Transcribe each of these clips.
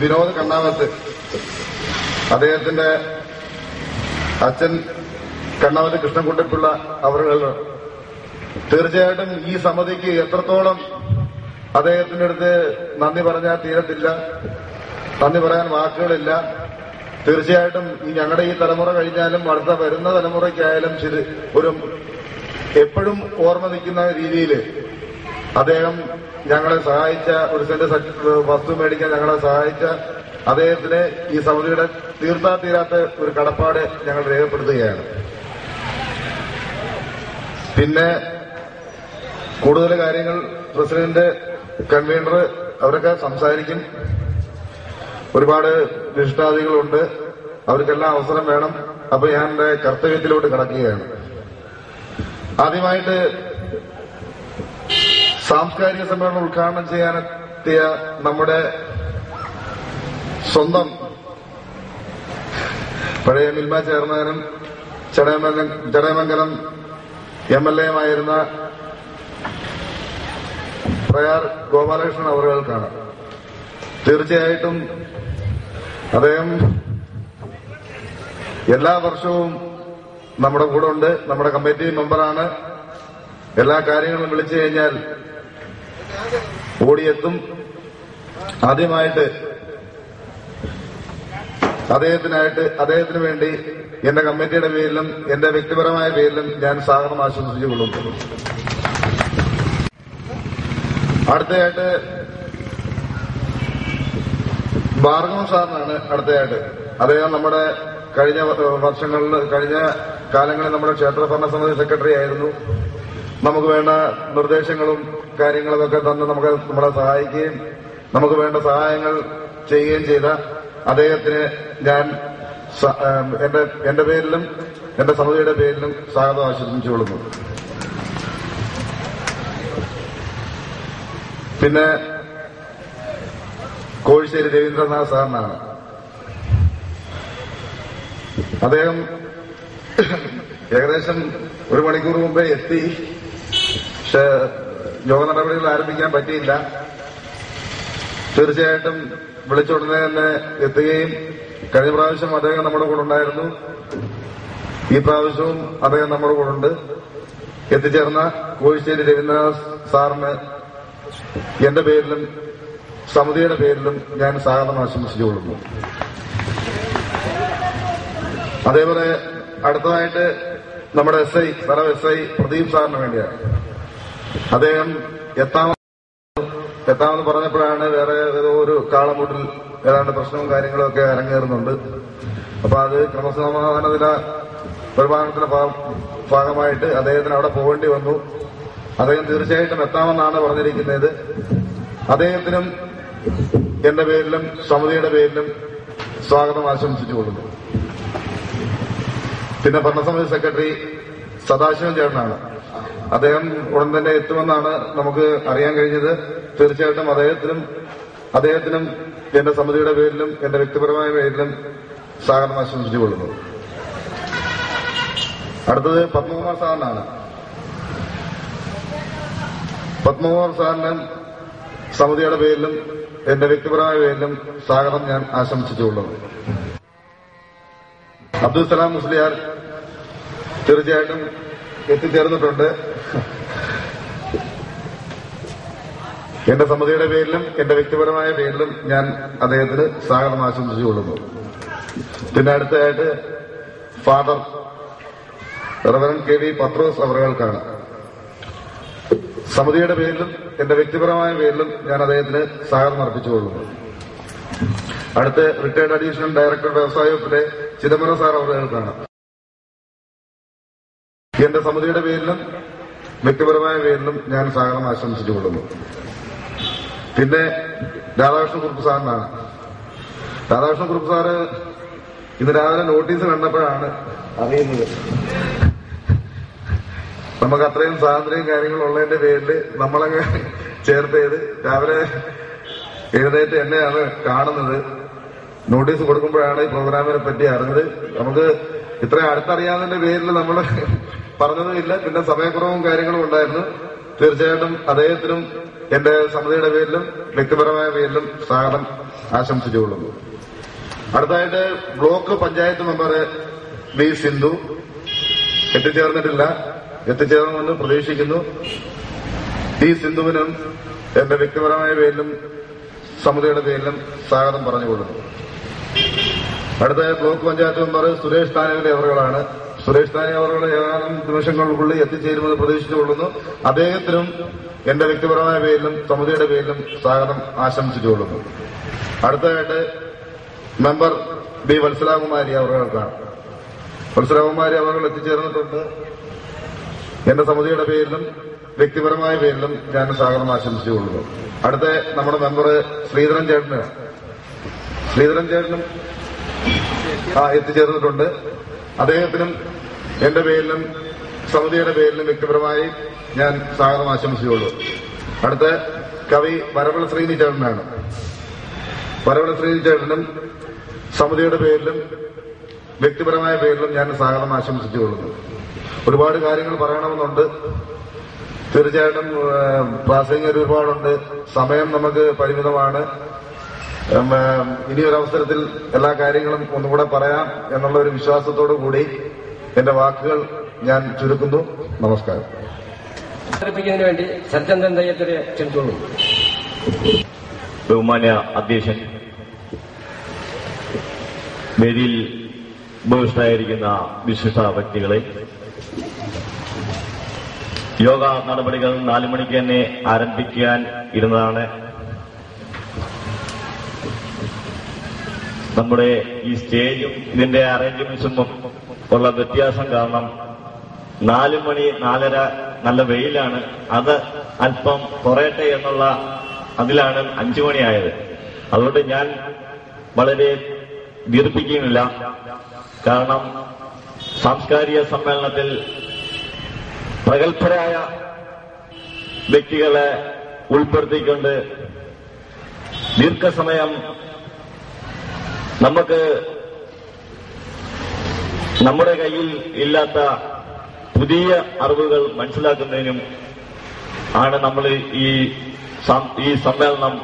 വിനോദ് കണ്ണാവത്ത്, അദ്ദേഹത്തിന്റെ അച്ഛൻ കണ്ണാവത്ത് കൃഷ്ണൻകുട്ടിപ്പിള്ള അവരുകൾ തീർച്ചയായിട്ടും ഈ സമിതിക്ക് എത്രത്തോളം അദ്ദേഹത്തിന്റെ അടുത്ത് നന്ദി പറഞ്ഞാൽ തീരത്തില്ല, നന്ദി പറയാൻ വാക്കുകളില്ല. തീർച്ചയായിട്ടും ഞങ്ങളുടെ ഈ തലമുറ കഴിഞ്ഞാലും അടുത്ത വരുന്ന തലമുറയ്ക്കായാലും ഒരു എപ്പോഴും ഓർമ്മ നിൽക്കുന്ന രീതിയിൽ അദ്ദേഹം ഞങ്ങളെ സഹായിച്ച, ഒരു സെന്റ് വസ്തു മേടിക്കാൻ ഞങ്ങളെ സഹായിച്ച അദ്ദേഹത്തിന് ഈ സമിതിയുടെ തീരാത്ത ഒരു കടപ്പാട് ഞങ്ങൾ രേഖപ്പെടുത്തുകയാണ്. പിന്നെ കൂടുതൽ കാര്യങ്ങൾ പ്രസിഡന്റ്, കൺവീനർ അവരൊക്കെ സംസാരിക്കും. ഒരുപാട് വിശിഷ്ടാതികളുണ്ട്, അവർക്കെല്ലാം അവസരം വേണം. അപ്പൊ ഞാൻ എന്റെ കർത്തവ്യത്തിലോട്ട് കടക്കുകയാണ്. ആദ്യമായിട്ട് സാംസ്കാരിക സമ്മേളനം ഉദ്ഘാടനം ചെയ്യാനെത്തിയ നമ്മുടെ സ്വന്തം പഴയ മിൽമ ചെയർമാനും ചടയമംഗലം MLA-യുമായിരുന്ന പ്രയാർ ഗോപാലകൃഷ്ണൻ അവറുകൾക്കാണ്. തീർച്ചയായിട്ടും അദ്ദേഹം എല്ലാ വർഷവും നമ്മുടെ കൂടെ ഉണ്ട്, നമ്മുടെ കമ്മിറ്റി മെമ്പറാണ്. എല്ലാ കാര്യങ്ങളും വിളിച്ചു കഴിഞ്ഞാൽ ഓടിയെത്തും. ആദ്യമായിട്ട് അദ്ദേഹത്തിന് വേണ്ടി എന്റെ കമ്മിറ്റിയുടെ പേരിലും എന്റെ വ്യക്തിപരമായ പേരിലും ഞാൻ സ്വാഗതം ആശംസിച്ചുകൊള്ളുന്നു. അടുത്തയായിട്ട് ഭാർഗവൻ സാറിനാണ് അടുത്തയായിട്ട്. അദ്ദേഹം നമ്മുടെ കഴിഞ്ഞ കാലങ്ങളിൽ നമ്മുടെ ക്ഷേത്ര ഭരണസമിതി സെക്രട്ടറി ആയിരുന്നു. നമുക്ക് വേണ്ട നിർദ്ദേശങ്ങളും കാര്യങ്ങളൊക്കെ തന്ന് നമ്മളെ സഹായിക്കുകയും നമുക്ക് വേണ്ട സഹായങ്ങൾ ചെയ്യുകയും ചെയ്ത അദ്ദേഹത്തിന് ഞാൻ എന്റെ പേരിലും എന്റെ സമിതിയുടെ പേരിലും സ്വാഗതം ആശംസിച്ചുകൊള്ളുന്നു. പിന്നെ കോഴിശ്ശേരി രവീന്ദ്രനാഥ് സാറിനാണ്. അദ്ദേഹം ഏകദേശം 1 മണിക്കൂർ മുമ്പേ എത്തി. പക്ഷെ യോഗ നടപടികൾ ആരംഭിക്കാൻ പറ്റിയില്ല. തീർച്ചയായിട്ടും വിളിച്ചുടനെ തന്നെ എത്തുകയും കഴിഞ്ഞ പ്രാവശ്യം അദ്ദേഹം നമ്മുടെ കൂടെ ഉണ്ടായിരുന്നു, ഈ പ്രാവശ്യവും അദ്ദേഹം നമ്മുടെ കൂടെ ഉണ്ട്. എത്തിച്ചേർന്ന കോഴിശ്ശേരി രവീന്ദ്രനാഥ് സാറിന് എന്റെ പേരിലും സമിതിയുടെ പേരിലും ഞാൻ സ്വാഗതം ആശംസിച്ചുകൊള്ളുന്നു. അതേപോലെ അടുത്തതായിട്ട് നമ്മുടെ സ്ഥലം SI പ്രദീപ് സാറിന് വേണ്ടിയാണ്. അദ്ദേഹം എത്താമെന്ന് പറഞ്ഞപ്പോഴാണ് വേറെ ഏതോ ഒരു കാളമൂട്ടിൽ ഏതാണ്ട് പ്രശ്നവും കാര്യങ്ങളും ഒക്കെ അരങ്ങേറുന്നുണ്ട്. അപ്പൊ അത് ക്രമസമാധാനത്തില പരിപാലനത്തിന്റെ ഭാഗമായിട്ട് അദ്ദേഹത്തിന് അവിടെ പോകേണ്ടി വന്നു. അദ്ദേഹം തീർച്ചയായിട്ടും എത്താമെന്നാണ് പറഞ്ഞിരിക്കുന്നത്. അദ്ദേഹത്തിനും എന്റെ പേരിലും സമിതിയുടെ പേരിലും സ്വാഗതം ആശംസിച്ചുകൊള്ളുന്നു. പിന്നെ ഭരണസമിതി സെക്രട്ടറി സദാശിവൻ ചേട്ടനാണ്. അദ്ദേഹം ഉടൻ തന്നെ എത്തുമെന്നാണ് നമുക്ക് അറിയാൻ കഴിഞ്ഞത്. തീർച്ചയായിട്ടും അദ്ദേഹത്തിനും എന്റെ സമിതിയുടെ പേരിലും എന്റെ വ്യക്തിപരമായ പേരിലും സ്വാഗതം ആശംസിച്ചുകൊള്ളുന്നു. അടുത്തത് പത്മകുമാർ സാറിനാണ്. പത്മകുമാർ സാറിന് സമിതിയുടെ പേരിലും എന്റെ വ്യക്തിപരമായ പേരിലും സ്വാഗതം ഞാൻ ആശംസിച്ചുകൊള്ളുന്നു. അബ്ദുൽ സലാം മുസ്ലിയാർ തീർച്ചയായിട്ടും എത്തിച്ചേർന്നിട്ടുണ്ട്. എന്റെ സമിതിയുടെ പേരിലും എന്റെ വ്യക്തിപരമായ പേരിലും ഞാൻ അദ്ദേഹത്തിന് സ്വാഗതം ആശംസിച്ചുകൊള്ളുന്നു. പിന്നെ അടുത്തതായിട്ട് ഫാദർ റവറൻ KV പത്രോസ് അവറുകൾക്കാണ്. സമിതിയുടെ പേരിലും എന്റെ വ്യക്തിപരമായ പേരിലും ഞാൻ അദ്ദേഹത്തിന് സ്വാഗതം അർപ്പിച്ചുകൊള്ളുന്നു. അടുത്ത് റിട്ടയർഡ് അഡീഷണൽ ഡയറക്ടർ വ്യവസായ വകുപ്പിലെ ചിദംബരം സാർ അവറുകൾക്കാണ്. എന്റെ സമിതിയുടെ പേരിലും വ്യക്തിപരമായ പേരിലും ഞാൻ സ്വാഗതം ആശംസിച്ചുകൊള്ളുന്നു. പിന്നെ രാധാകൃഷ്ണ കുറുപ്പ് സാറിനാണ്. രാധാകൃഷ്ണ കുറുപ്പ് സാറ് ഇന്ന് രാവിലെ നോട്ടീസ് കണ്ടപ്പോഴാണ് അറിയുന്നത്. നമുക്ക് അത്രയും സ്വാതന്ത്ര്യം കാര്യങ്ങളും ഉള്ളതിന്റെ പേരിൽ നമ്മളങ്ങ് ചേർത്തേത് രാവിലെ എഴുന്നേറ്റ് എന്നെയാണ് കാണുന്നത്. നോട്ടീസ് കൊടുക്കുമ്പോഴാണ് ഈ പ്രോഗ്രാമിനെ പറ്റി അറിഞ്ഞത്. നമുക്ക് ഇത്രയും അടുത്തറിയാവുന്നതിന്റെ പേരിൽ നമ്മൾ പറഞ്ഞതുമില്ല. പിന്നെ സമയക്കുറവും കാര്യങ്ങളും ഉണ്ടായിരുന്നു. തീർച്ചയായിട്ടും അദ്ദേഹത്തിനും എന്റെ സമിതിയുടെ പേരിലും വ്യക്തിപരമായ പേരിലും സ്വാഗതം ആശംസിച്ചുകൊള്ളുന്നു. അടുത്തതായിട്ട് block panchayat member V Sindhu എത്തിച്ചേർന്നിട്ടില്ല. എത്തിച്ചേർന്നുവെന്ന് പ്രതീക്ഷിക്കുന്നു. ഈ സിന്ധുവിനും എന്റെ വ്യക്തിപരമായ പേരിലും സമിതിയുടെ പേരിലും സ്വാഗതം പറഞ്ഞുകൊള്ളുന്നു. അടുത്ത ബ്ലോക്ക് പഞ്ചായത്ത് മെമ്പർ സുരേഷ് താനേവിലെ അവറുകളാണ്. സുരേഷ് താനേ അവറുകൾ ഏതാനും നിമിഷങ്ങൾക്കുള്ളിൽ എത്തിച്ചേരുമെന്ന് പ്രതീക്ഷിച്ചുകൊള്ളുന്നു. അദ്ദേഹത്തിനും എന്റെ വ്യക്തിപരമായ പേരിലും സമിതിയുടെ പേരിലും സ്വാഗതം ആശംസിച്ചുകൊള്ളുന്നു. അടുത്തതായിട്ട് മെമ്പർ ബി വത്സലാകുമാരി അവറുകൾക്കാണ്. വത്സലാകുമാരി അവറുകൾ എത്തിച്ചേർന്നിട്ടുണ്ട്. എന്റെ സമിതിയുടെ പേരിലും വ്യക്തിപരമായ പേരിലും ഞാൻ സ്വാഗതം ആശംസിച്ചുകൊള്ളുന്നു. അടുത്ത നമ്മുടെ മെമ്പർ ശ്രീധരൻ ചേട്ടനും എത്തിച്ചേർന്നിട്ടുണ്ട്. അദ്ദേഹത്തിനും എന്റെ പേരിലും സമിതിയുടെ പേരിലും വ്യക്തിപരമായി ഞാൻ സ്വാഗതം ആശംസിച്ചുകൊള്ളു. അടുത്ത കവി വരവള ശ്രീനി ചേട്ടനാണ്. വരവള ശ്രീനി ചേട്ടനും സമിതിയുടെ പേരിലും വ്യക്തിപരമായ പേരിലും ഞാൻ സ്വാഗതം ആശംസിച്ചുകൊള്ളുന്നു. ഒരുപാട് കാര്യങ്ങൾ പറയണമെന്നുണ്ട്. തീർച്ചയായിട്ടും പ്രാസംഗികർ ഒരുപാടുണ്ട്. സമയം നമുക്ക് പരിമിതമാണ്. ഇനിയൊരവസരത്തിൽ എല്ലാ കാര്യങ്ങളും ഒന്നുകൂടെ പറയാം എന്നുള്ള ഒരു വിശ്വാസത്തോടു കൂടി എന്റെ വാക്കുകൾ ഞാൻ ചുരുക്കുന്നു. നമസ്കാരം. വേണ്ടി സത്യന്തൻ തയ്യത്തിനെ ക്ഷണിച്ചോളൂ. ബഹുമാന്യ അധ്യക്ഷൻ, വേദിയിൽ ഉപവിഷ്ടരായിരിക്കുന്ന വിശിഷ്ട വ്യക്തികളെ, യോഗ നടപടികൾ 4 മണിക്ക് തന്നെ ആരംഭിക്കാൻ ഇരുന്നതാണ്. നമ്മുടെ ഈ സ്റ്റേജും ഇതിന്റെ അറേഞ്ച്മെന്റ്സും ഉള്ള വ്യത്യാസം കാരണം 4 മണി 4:30 നല്ല വെയിലാണ്. അത് അല്പം കുറയട്ടെ എന്നുള്ള അതിലാണ് 5 മണിയായത്. അതുകൊണ്ട് ഞാൻ വളരെ ദീർഘിപ്പിക്കുന്നില്ല. കാരണം സാംസ്കാരിക സമ്മേളനത്തിൽ പ്രഗത്ഭരായ വ്യക്തികളെ ഉൾപ്പെടുത്തിക്കൊണ്ട് ദീർഘസമയം നമുക്ക് നമ്മുടെ കയ്യിൽ ഇല്ലാത്ത പുതിയ അറിവുകൾ മനസ്സിലാക്കുന്നതിനും ആണ് നമ്മൾ ഈ സമ്മേളനം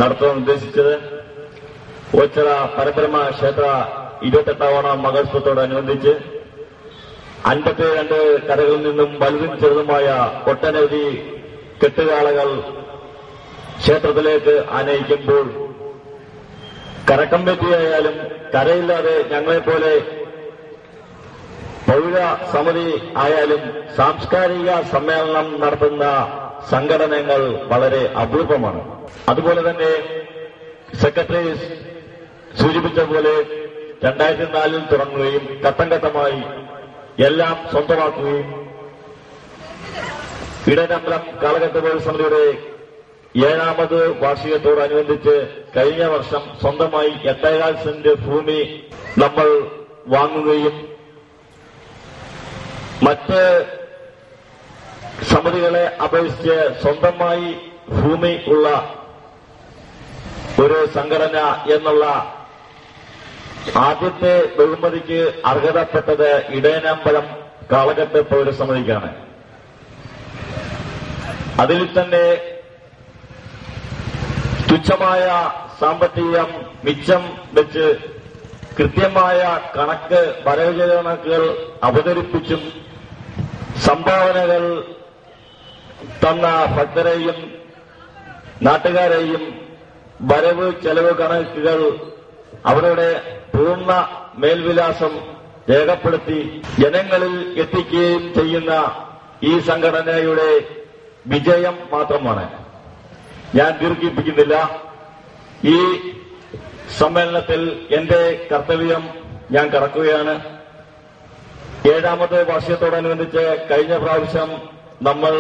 നടത്താൻ ഉദ്ദേശിച്ചത്. ഓച്ചിറ പരബ്രഹ്മ ക്ഷേത്ര 28ാം മഹോത്സവത്തോടനുബന്ധിച്ച് 52 കരകളിൽ നിന്നും വലുതും ചെറുതുമായ ഒട്ടനവധി കെട്ടുകാളകൾ ക്ഷേത്രത്തിലേക്ക് ആനയിക്കുമ്പോൾ കരക്കമ്മിറ്റിയായാലും കരയില്ലാതെ ഞങ്ങളെപ്പോലെ പൗര സമിതി ആയാലും സാംസ്കാരിക സമ്മേളനം നടത്തുന്ന സംഘടനകൾ വളരെ അപൂർവമാണ്. അതുപോലെ തന്നെ സെക്രട്ടറി സൂചിപ്പിച്ച പോലെ 2004 തുടങ്ങുകയും ഘട്ടം ഘട്ടമായി എല്ലാം സ്വന്തമാക്കുകയും ഇടനമ്പലം കാളകെട്ട് സമിതിയുടെ 7ാമത് വാർഷികത്തോടനുബന്ധിച്ച് കഴിഞ്ഞ വർഷം സ്വന്തമായി 8.5 സെന്റ് ഭൂമി നമ്മൾ വാങ്ങുകയും മറ്റ് സമിതികളെ അപേക്ഷിച്ച് സ്വന്തമായി ഭൂമി ഉള്ള ഒരു സംഘടന എന്നുള്ള ആദ്യത്തെ ബഹുമതിക്ക് അർഹതപ്പെട്ടത് ഇടയനമ്പലം കാളകെട്ട് പൗരസമിതിക്കാണ്. അതിൽ തന്നെ തുച്ഛമായ സാമ്പത്തികം മിച്ചം വെച്ച് കൃത്യമായ കണക്ക് വരവ് കണക്കുകൾ അവതരിപ്പിച്ചും സംഭാവനകൾ തന്ന ഭക്തരെയും നാട്ടുകാരെയും വരവ് ചെലവ് കണക്കുകൾ അവരുടെ പൂർണ്ണ മേൽവിലാസം രേഖപ്പെടുത്തി ജനങ്ങളിൽ എത്തിക്കുകയും ചെയ്യുന്ന ഈ സംഘടനയുടെ വിജയം മാത്രമാണ്. ഞാൻ ദീർഘിപ്പിക്കുന്നില്ല. ഈ സമ്മേളനത്തിൽ എന്റെ കർത്തവ്യം ഞാൻ കടക്കുകയാണ്. 7ാമത്തെ വാർഷികത്തോടനുബന്ധിച്ച് കഴിഞ്ഞ പ്രാവശ്യം നമ്മൾ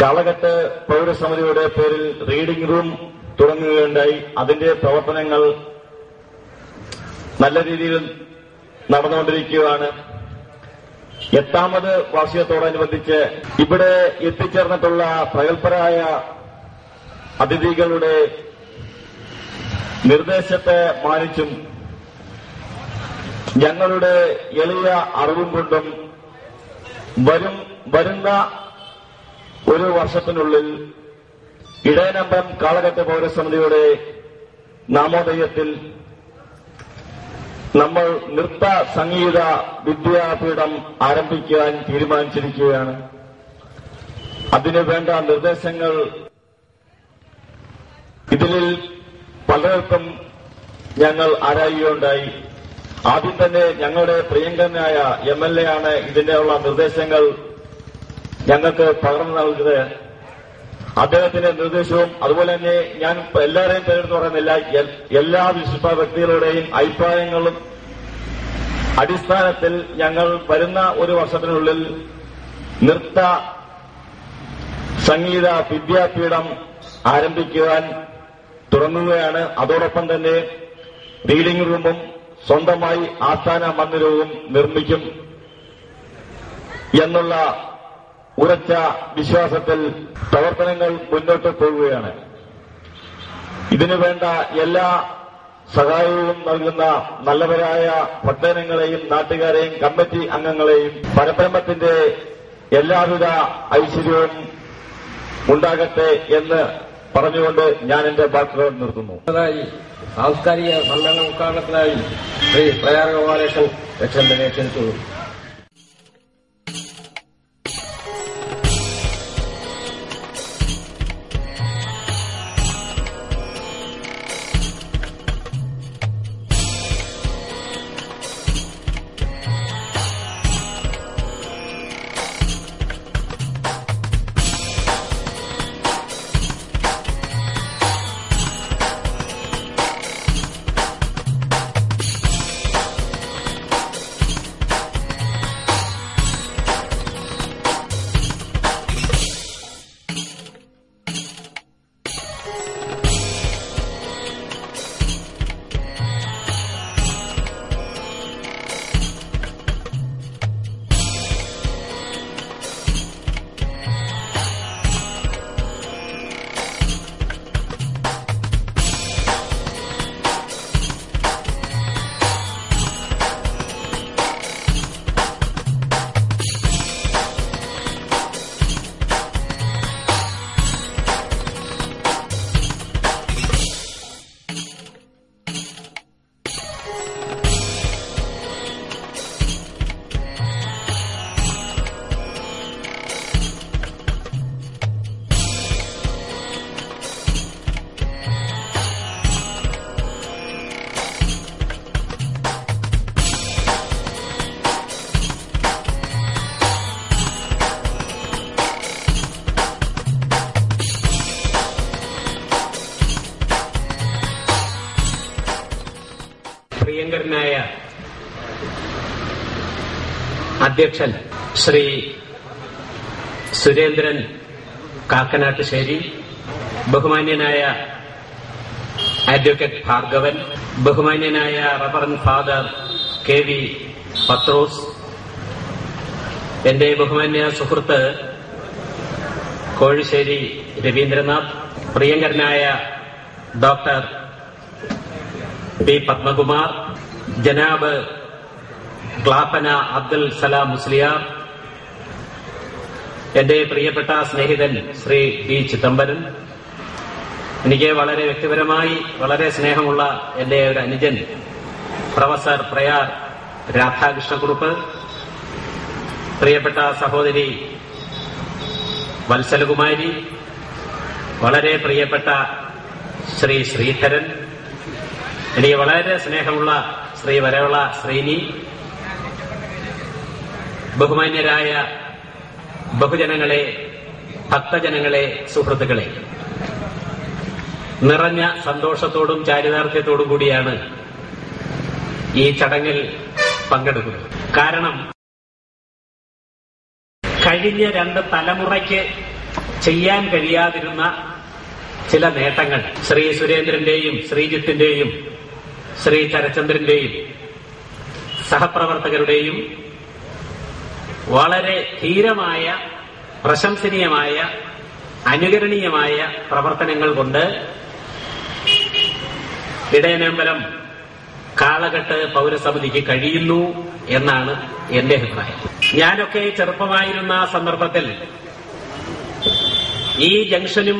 കാളകെട്ട് പൗരസമിതിയുടെ പേരിൽ റീഡിംഗ് റൂം തുടങ്ങുകയുണ്ടായി. അതിന്റെ പ്രവർത്തനങ്ങൾ നല്ല രീതിയിൽ നടന്നുകൊണ്ടിരിക്കുകയാണ്. 8ാമത് വാർഷികത്തോടനുബന്ധിച്ച് ഇവിടെ എത്തിച്ചേർന്നിട്ടുള്ള പ്രഗത്ഭരായ അതിഥികളുടെ നിർദ്ദേശത്തെ മാനിച്ചും ഞങ്ങളുടെ എളിയ അറിവും കൊണ്ടും വരും വരുന്ന ഒരു വർഷത്തിനുള്ളിൽ ഇടയനമ്പം കാളകെട്ട് പൗരസമിതിയുടെ നാമോദയത്തിൽ നമ്മൾ നൃത്ത സംഗീത വിദ്യാപീഠം ആരംഭിക്കാൻ തീരുമാനിച്ചിരിക്കുകയാണ്. അതിനുവേണ്ട നിർദ്ദേശങ്ങൾ ഇതിൽ പലർക്കും ഞങ്ങൾ ആരായുകയുണ്ടായി. ആദ്യം തന്നെ ഞങ്ങളുടെ പ്രിയങ്കരനായ MLA ആണ് ഇതിന്റെയുള്ള നിർദ്ദേശങ്ങൾ ഞങ്ങൾക്ക് പകർന്നു നൽകുന്നത്. അദ്ദേഹത്തിന്റെ നിർദ്ദേശവും അതുപോലെ തന്നെ ഞാൻ എല്ലാവരെയും പേരെടുത്ത് പറയുന്നില്ല, എല്ലാ വിശിഷ്ട വ്യക്തികളുടെയും അഭിപ്രായങ്ങളും അടിസ്ഥാനത്തിൽ ഞങ്ങൾ വരുന്ന ഒരു വർഷത്തിനുള്ളിൽ നൃത്ത സംഗീത വിദ്യാപീഠം ആരംഭിക്കുവാൻ തുടങ്ങുകയാണ്. അതോടൊപ്പം തന്നെ റീഡിംഗ് റൂമും സ്വന്തമായി ആസ്ഥാന മന്ദിരവും നിർമ്മിക്കും എന്നുള്ള ഉറച്ച വിശ്വാസത്തിൽ പ്രവർത്തനങ്ങൾ മുന്നോട്ട് പോകുകയാണ്. ഇതിനുവേണ്ട എല്ലാ സഹായവും നൽകുന്ന നല്ലവരായ ഭക്തജനങ്ങളെയും നാട്ടുകാരെയും കമ്മിറ്റി അംഗങ്ങളെയും പരബ്രഹ്മത്തിന്റെ എല്ലാവിധ ഐശ്വര്യവും ഉണ്ടാകട്ടെ എന്ന് പറഞ്ഞുകൊണ്ട് ഞാൻ എന്റെ വാക്കുകൾ നിർത്തുന്നു. സാംസ്കാരിക സമ്മേളന ഉദ്ഘാടനത്തിനായി ശ്രീ പ്രയാർ ഗോപാലകൃഷ്ണൻ രക്ഷകനെ ക്ഷണിച്ചുള്ളൂ. പ്രിയങ്കരനായ അധ്യക്ഷൻ ശ്രീ സുരേന്ദ്രൻ കാക്കനാട്ടുശ്ശേരി, ബഹുമാന്യനായ അഡ്വക്കേറ്റ് ഭാർഗവൻ, ബഹുമാന്യനായ റവറന്റ് ഫാദർ KV പത്രോസ്, എന്റെ ബഹുമാന്യ സുഹൃത്ത് കോഴിശ്ശേരി രവീന്ദ്രനാഥ്, പ്രിയങ്കരനായ ഡോക്ടർ P. പത്മകുമാർ, ജനാബ് ക്ലാപ്പന അബ്ദുൽ സലാം മുസ്ലിയാർ, എന്റെ പ്രിയപ്പെട്ട സ്നേഹിതൻ ശ്രീ B. ചിദംബരൻ, എനിക്ക് വളരെ വ്യക്തിപരമായി വളരെ സ്നേഹമുള്ള എന്റെ ഒരു അനുജൻ പ്രൊഫസർ പ്രയാർ രാധാകൃഷ്ണക്കുറുപ്പ്, പ്രിയപ്പെട്ട സഹോദരി വത്സലകുമാരി, വളരെ പ്രിയപ്പെട്ട ശ്രീ ശ്രീധരൻ, എനിക്ക് വളരെ സ്നേഹമുള്ള ശ്രീ വരവള ശ്രീനി, ബഹുമാന്യരായ ബഹുജനങ്ങളെ, ഭക്തജനങ്ങളെ, സുഹൃത്തുക്കളെ, നിറഞ്ഞ സന്തോഷത്തോടും ചാരിതാർത്ഥ്യത്തോടും കൂടിയാണ് ഈ ചടങ്ങിൽ പങ്കെടുക്കുന്നത്. കാരണം കഴിഞ്ഞ 2 തലമുറയ്ക്ക് ചെയ്യാൻ കഴിയാതിരുന്ന ചില നേട്ടങ്ങൾ ശ്രീ സുരേന്ദ്രന്റെയും ശ്രീജിത്തിന്റെയും ശ്രീ ചരചന്ദ്രന്റെയും സഹപ്രവർത്തകരുടെയും വളരെ ധീരമായ, പ്രശംസനീയമായ, അനുകരണീയമായ പ്രവർത്തനങ്ങൾ കൊണ്ട് ഇടയനമ്പലം കാളകെട്ട് പൗരസമിതിക്ക് കഴിയുന്നു എന്നാണ് എന്റെ അഭിപ്രായം. ഞാനൊക്കെ ചെറുപ്പമായിരുന്ന സന്ദർഭത്തിൽ ഈ ജംഗ്ഷനും